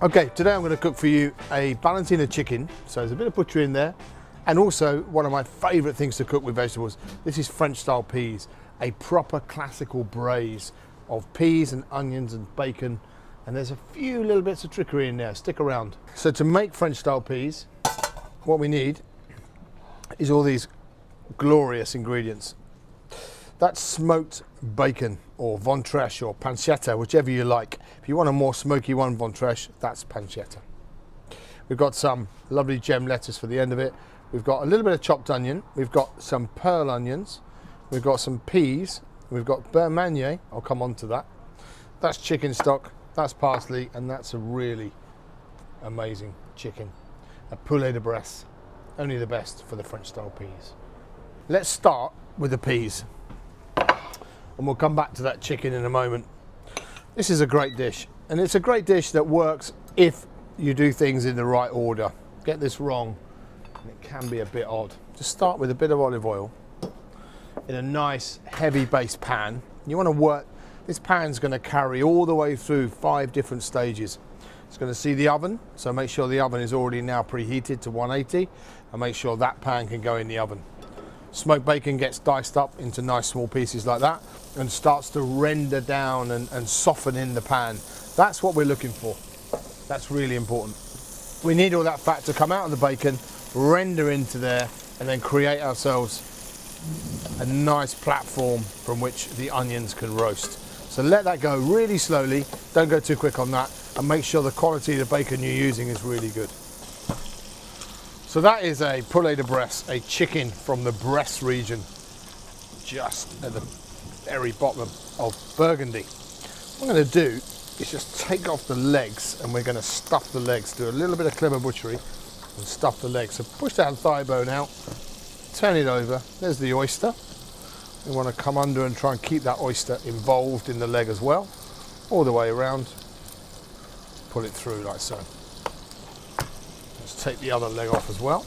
Okay, today I'm going to cook for you a Valentina chicken. So there's a bit of butcher in there, and also one of my favourite things to cook with vegetables. This is French style peas, a proper classical braise of peas and onions and bacon, and there's a few little bits of trickery in there. Stick around. So to make French style peas, what we need is all these glorious ingredients. That's smoked bacon, or ventreche, or pancetta, whichever you like. If you want a more smoky one, ventreche, that's pancetta. We've got some lovely gem lettuce for the end of it. We've got a little bit of chopped onion. We've got some pearl onions. We've got some peas. We've got beurre manie. I'll come on to that. That's chicken stock. That's parsley, and that's a really amazing chicken. A poulet de Bresse. Only the best for the French style peas. Let's start with the peas, and we'll come back to that chicken in a moment. This is a great dish, and it's a great dish that works if you do things in the right order. Get this wrong and it can be a bit odd. Just start with a bit of olive oil in a nice heavy base pan. You want to work, this pan's going to carry all the way through 5 different stages. It's going to see the oven, so make sure the oven is already now preheated to 180, and make sure that pan can go in the oven. Smoked bacon gets diced up into nice small pieces like that and starts to render down and soften in the pan. That's what we're looking for. That's really important. We need all that fat to come out of the bacon, render into there, and then create ourselves a nice platform from which the onions can roast. So let that go really slowly, don't go too quick on that, and make sure the quality of the bacon you're using is really good. So that is a poulet de Bresse, a chicken from the Bresse region, just at the very bottom of Burgundy. What I'm going to do is just take off the legs, and we're going to stuff the legs. Do a little bit of clever butchery and stuff the legs. So push that thigh bone out, turn it over. There's the oyster. We want to come under and try and keep that oyster involved in the leg as well, all the way around. Pull it through like so. Let's take the other leg off as well.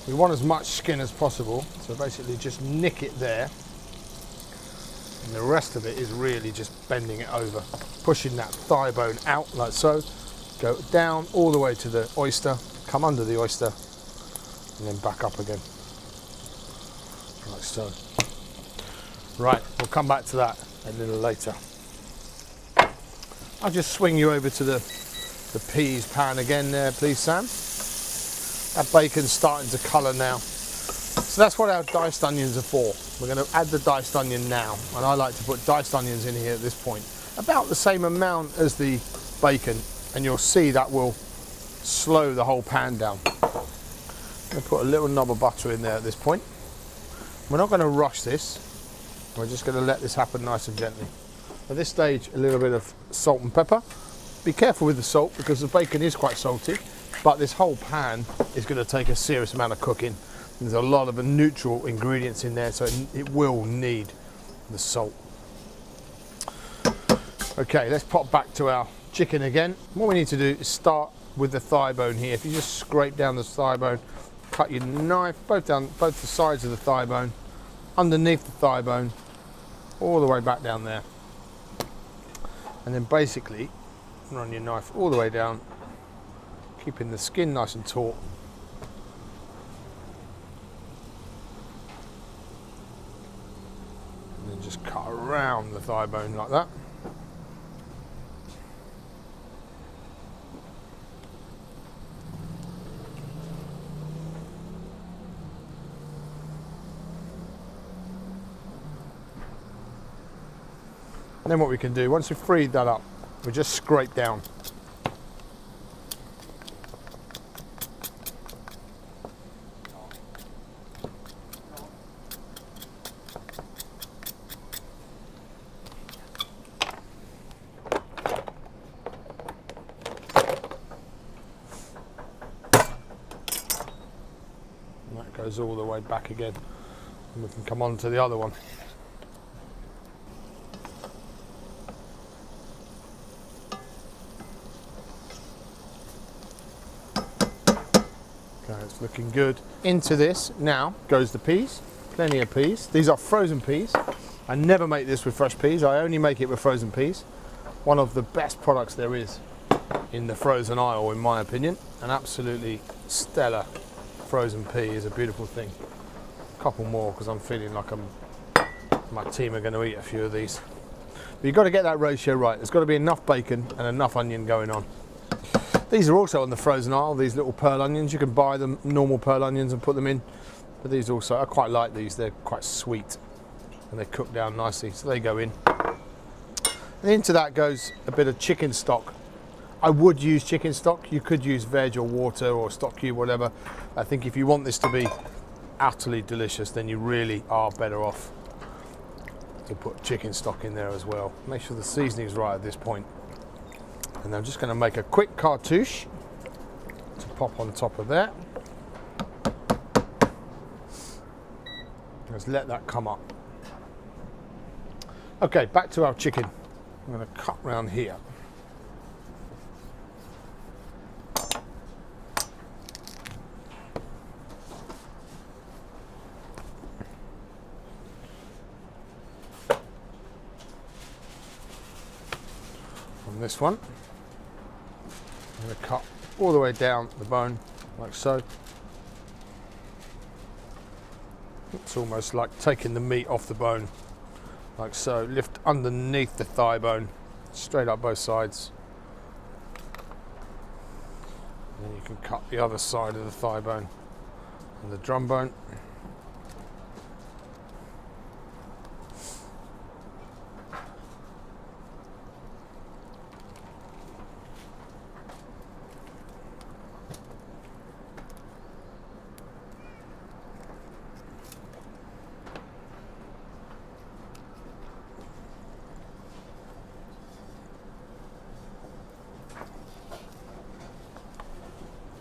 We want as much skin as possible, so basically just nick it there, and the rest of it is really just bending it over, pushing that thigh bone out like so, go down all the way to the oyster, come under the oyster, and then back up again, like so. Right, we'll come back to that a little later. I'll just swing you over to the peas pan again there, please, Sam. That bacon's starting to colour now. So that's what our diced onions are for. We're going to add the diced onion now, and I like to put diced onions in here at this point. About the same amount as the bacon, and you'll see that will slow the whole pan down. I'm going to put a little knob of butter in there at this point. We're not going to rush this. We're just going to let this happen nice and gently. At this stage, a little bit of salt and pepper. Be careful with the salt because the bacon is quite salty, but this whole pan is going to take a serious amount of cooking. There's a lot of neutral ingredients in there, so it will need the salt. Okay, let's pop back to our chicken again. What we need to do is start with the thigh bone here. If you just scrape down the thigh bone, cut your knife both the sides of the thigh bone, underneath the thigh bone, all the way back down there. And then basically run your knife all the way down, keeping the skin nice and taut. And then just cut around the thigh bone like that. And then what we can do, once we've freed that up, we just scrape down. And that goes all the way back again. And we can come on to the other one. It's looking good. Into this now goes the peas, plenty of peas. These are frozen peas. I never make this with fresh peas, I only make it with frozen peas. One of the best products there is. in the frozen aisle, in my opinion. An absolutely stellar frozen pea is a beautiful thing. A couple more because I'm feeling like my team are going to eat a few of these. But you've got to get that ratio right. There's got to be enough bacon and enough onion going on. These are also on the frozen aisle, these little pearl onions. You can buy them, normal pearl onions, and put them in. But these also, I quite like these. They're quite sweet and they cook down nicely, so they go in. And into that goes a bit of chicken stock. I would use chicken stock. You could use veg or water or stock cube, whatever. I think if you want this to be utterly delicious, then you really are better off to put chicken stock in there as well. Make sure the seasoning's right at this point. And I'm just going to make a quick cartouche to pop on top of there. Let's let that come up. Okay, back to our chicken. I'm going to cut round here. On this one, I'm going to cut all the way down the bone, like so. It's almost like taking the meat off the bone, like so. Lift underneath the thigh bone, straight up both sides. And then you can cut the other side of the thigh bone and the drum bone.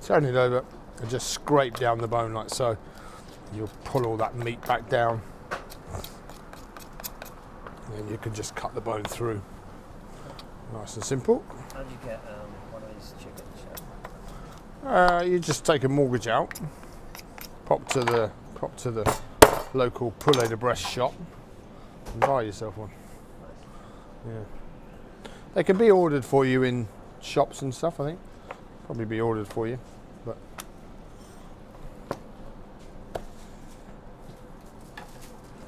Turn it over and just scrape down the bone like so. You'll pull all that meat back down. And then you can just cut the bone through. Nice and simple. How do you get one of these chickens? You just take a mortgage out, pop to the local poulet de Brest shop and buy yourself one. Yeah. They can be ordered for you in shops and stuff, I think. Probably be ordered for you. But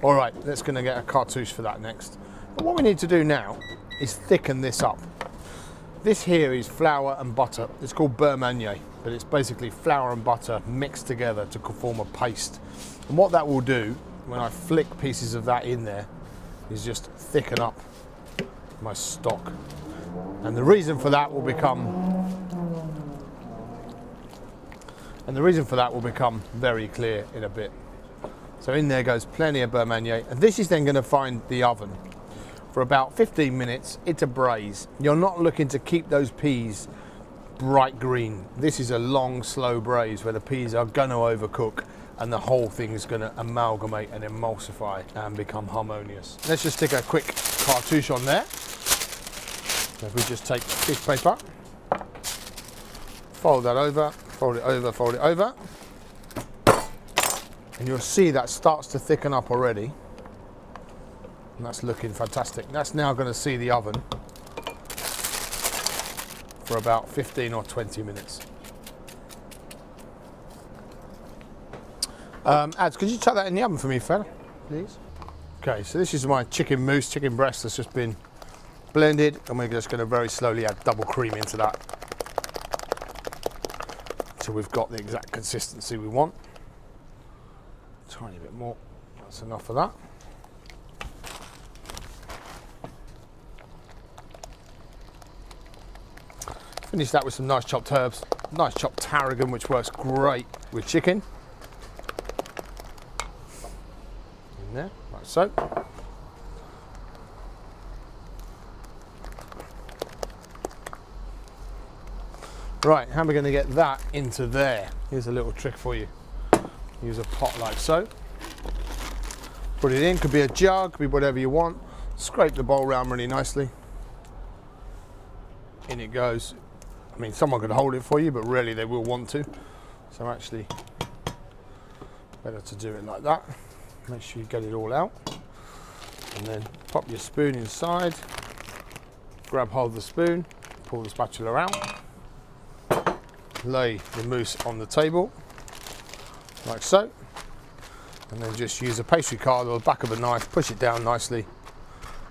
all right, let's going to get a cartouche for that next. But what we need to do now is thicken this up. This here is flour and butter. It's called beurre manie, but it's basically flour and butter mixed together to form a paste. And what that will do, when I flick pieces of that in there, is just thicken up my stock. And the reason for that will become very clear in a bit. So in there goes plenty of beurre manie, and this is then going to find the oven for about 15 minutes. It's a braise. You're not looking to keep those peas bright green. This is a long, slow braise where the peas are going to overcook and the whole thing is going to amalgamate and emulsify and become harmonious. Let's just stick a quick cartouche on there. So if we just take a piece of paper, fold that over, fold it over, fold it over, and you'll see that starts to thicken up already, and that's looking fantastic. That's now going to see the oven for about 15 or 20 minutes. Ads, could you chuck that in the oven for me, fella, please? Okay, so this is my chicken mousse, chicken breast that's just been blended, and we're just going to very slowly add double cream into that until we've got the exact consistency we want. Tiny bit more, that's enough of that. Finish that with some nice chopped herbs, nice chopped tarragon, which works great with chicken. In there, like so. Right, how are we going to get that into there? Here's a little trick for you. Use a pot like so. Put it in, could be a jug, could be whatever you want. Scrape the bowl round really nicely. In it goes. I mean, someone could hold it for you, but rarely they will want to. So actually, better to do it like that. Make sure you get it all out. And then pop your spoon inside. Grab hold of the spoon, pull the spatula out. lay the mousse on the table, like so, and then just use a pastry card or the back of a knife, push it down nicely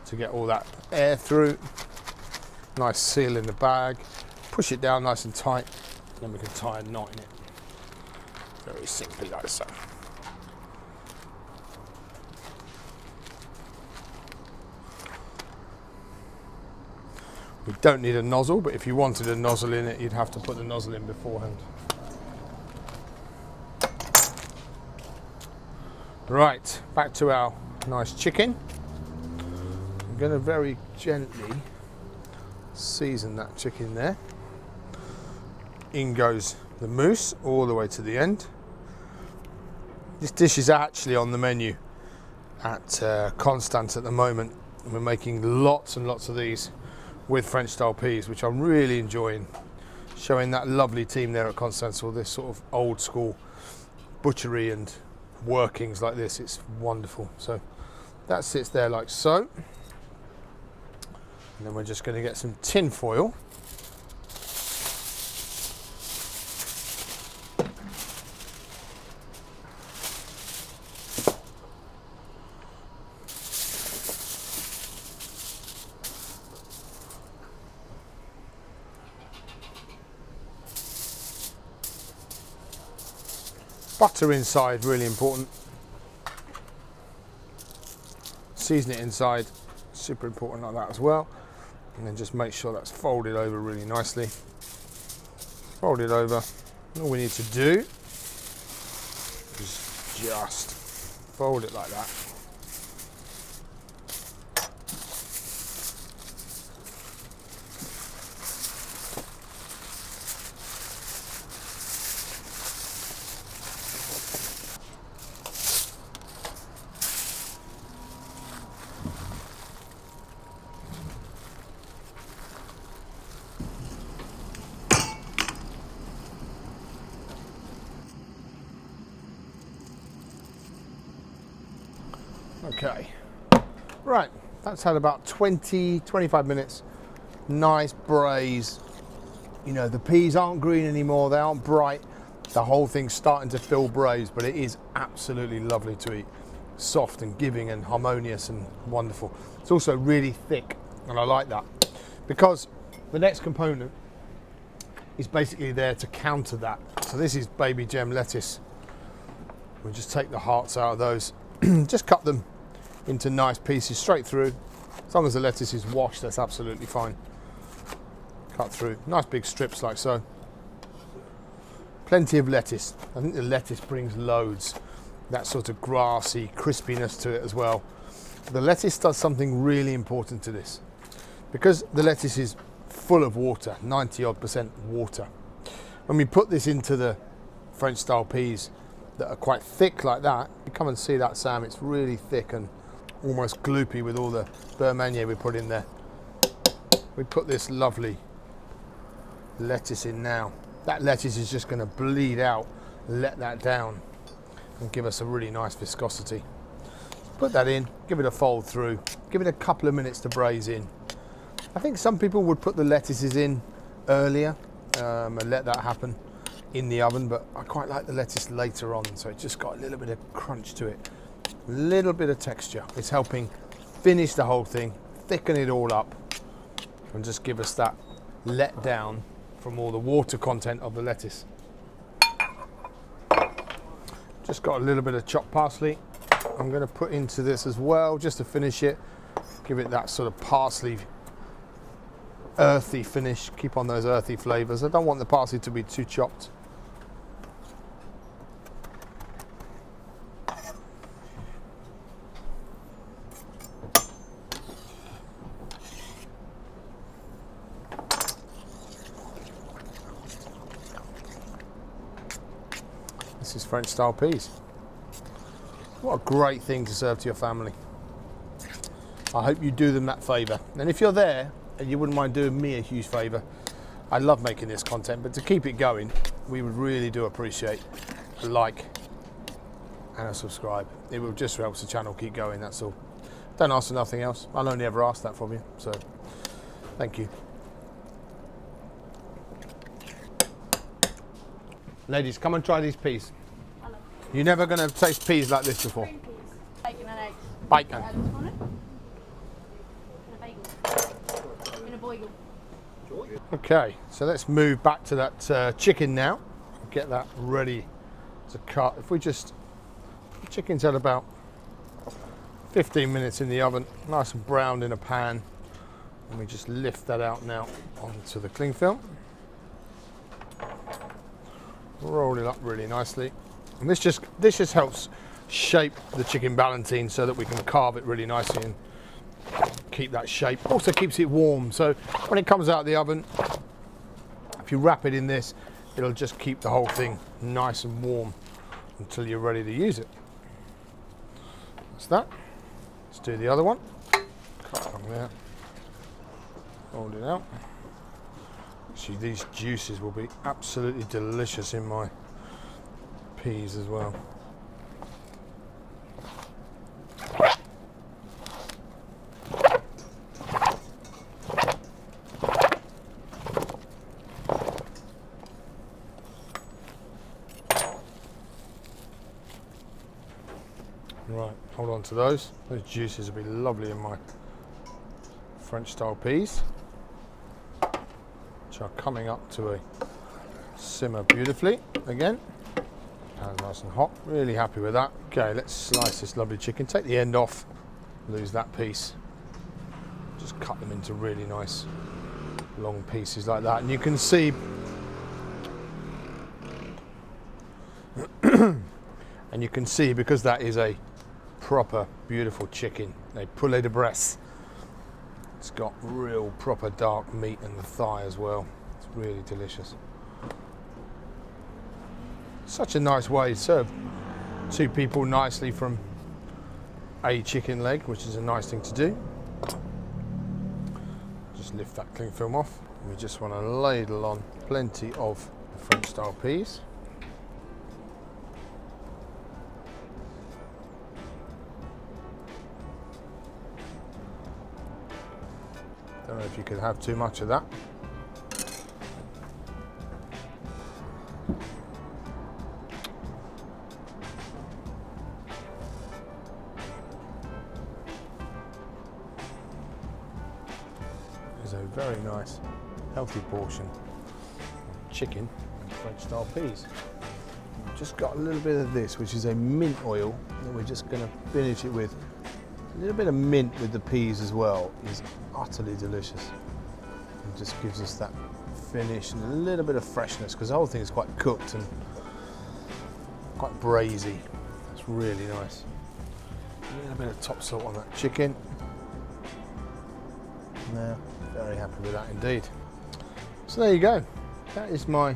to get all that air through. Nice seal in the bag, push it down nice and tight, then we can tie a knot in it. Very simply like so. We don't need a nozzle, but if you wanted a nozzle in it, you'd have to put the nozzle in beforehand. Right, back to our nice chicken. I'm going to very gently season that chicken there. In goes the mousse all the way to the end. This dish is actually on the menu at Constance at the moment. We're making lots and lots of these with French style peas, which I'm really enjoying. Showing that lovely team there at Constance, all this sort of old school butchery and workings like this. It's wonderful. So that sits there like so. And then we're just going to get some tin foil. Butter inside, really important. Season it inside, super important like that as well. And then just make sure that's folded over really nicely. Fold it over. All we need to do is just fold it like that. Okay, right, that's had about 20-25 minutes. Nice braise. You know, the peas aren't green anymore, they aren't bright. The whole thing's starting to feel braised, but it is absolutely lovely to eat. Soft and giving and harmonious and wonderful. It's also really thick, and I like that, because the next component is basically there to counter that. So this is baby gem lettuce. We'll just take the hearts out of those, just cut them into nice pieces straight through. As long as the lettuce is washed, that's absolutely fine. Cut through, nice big strips like so. Plenty of lettuce. I think the lettuce brings loads. That sort of grassy crispiness to it as well. The lettuce does something really important to this. Because the lettuce is full of water, 90% water. When we put this into the French style peas that are quite thick like that, you come and see that, Sam, it's really thick and almost gloopy with all the beurre manie we put in there. We put this lovely lettuce in now. That lettuce is just going to bleed out, let that down and give us a really nice viscosity. Put that in, give it a fold through, give it a couple of minutes to braise in. I think some people would put the lettuces in earlier and let that happen in the oven, but I quite like the lettuce later on, so it's just got a little bit of crunch to it, a little bit of texture. It's helping finish the whole thing, thicken it all up, and just give us that let down from all the water content of the lettuce. Just got a little bit of chopped parsley I'm going to put into this as well, just to finish it, give it that sort of parsley earthy finish, keep on those earthy flavors. I don't want the parsley to be too chopped. This is French style peas. What a great thing to serve to your family. I hope you do them that favour. And if you're there and you wouldn't mind doing me a huge favour, I love making this content, but to keep it going, we would really do appreciate a like and a subscribe. It will just help the channel keep going, that's all. Don't ask for nothing else. I'll only ever ask that from you, so thank you. Ladies, come and try these peas. I love You're never going to taste peas like this before. green peas, bacon and eggs. Bacon. This morning. And a bagel. In a boigle. Okay, so let's move back to that chicken now. Get that ready to cut. If we just, the chicken's had about 15 minutes in the oven, nice and browned in a pan. And we just lift that out now onto the cling film. Roll it up really nicely. And this just helps shape the chicken ballantine so that we can carve it really nicely and keep that shape. Also keeps it warm, so when it comes out of the oven, if you wrap it in this, it'll just keep the whole thing nice and warm until you're ready to use it. That's that. Let's do the other one. Cut from there. Hold it out. See, these juices will be absolutely delicious in my peas as well. Right, hold on to those. Those juices will be lovely in my French style peas, which are coming up to a simmer beautifully again. Pan's nice and hot, really happy with that. Okay, let's slice this lovely chicken. Take the end off, lose that piece. Just cut them into really nice long pieces like that. And you can see and you can see, because that is a proper beautiful chicken, a poulet de Bresse, it's got real proper dark meat in the thigh as well. It's really delicious. Such a nice way to serve two people nicely from a chicken leg, which is a nice thing to do. Just lift that cling film off. We just want to ladle on plenty of the French style peas. Don't know if you could have too much of that. It's a very nice, healthy portion of chicken and French style peas. We've just got a little bit of this, which is a mint oil that we're just going to finish it with. A little bit of mint with the peas as well is utterly delicious. It just gives us that finish and a little bit of freshness, because the whole thing is quite cooked and quite braisy. It's really nice. A little bit of top salt on that chicken. Yeah, very happy with that indeed. So there you go. That is my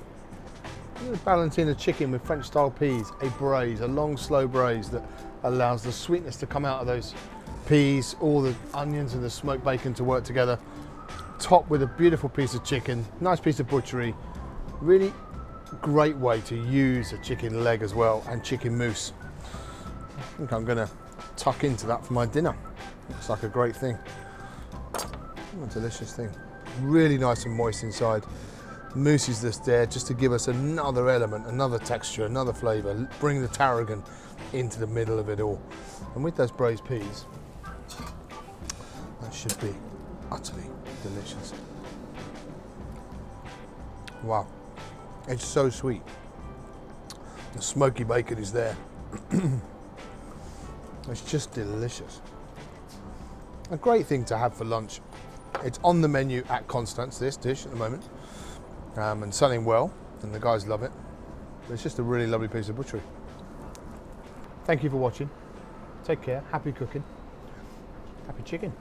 little Valentina chicken with French style peas, a braise, a long slow braise that allows the sweetness to come out of those peas, all the onions and the smoked bacon to work together, topped with a beautiful piece of chicken, nice piece of butchery. Really great way to use a chicken leg as well, and chicken mousse. I think I'm going to tuck into that for my dinner. Looks like a great thing. Oh, a delicious thing. Really nice and moist inside. Mousse is just there just to give us another element, another texture, another flavour, bring the tarragon into the middle of it all. And with those braised peas, that should be utterly delicious. Wow, it's so sweet. The smoky bacon is there. It's just delicious. A great thing to have for lunch. It's on the menu at Constance, this dish at the moment, and selling well, and the guys love it. But it's just a really lovely piece of butchery. Thank you for watching. Take care, happy cooking, happy chicken.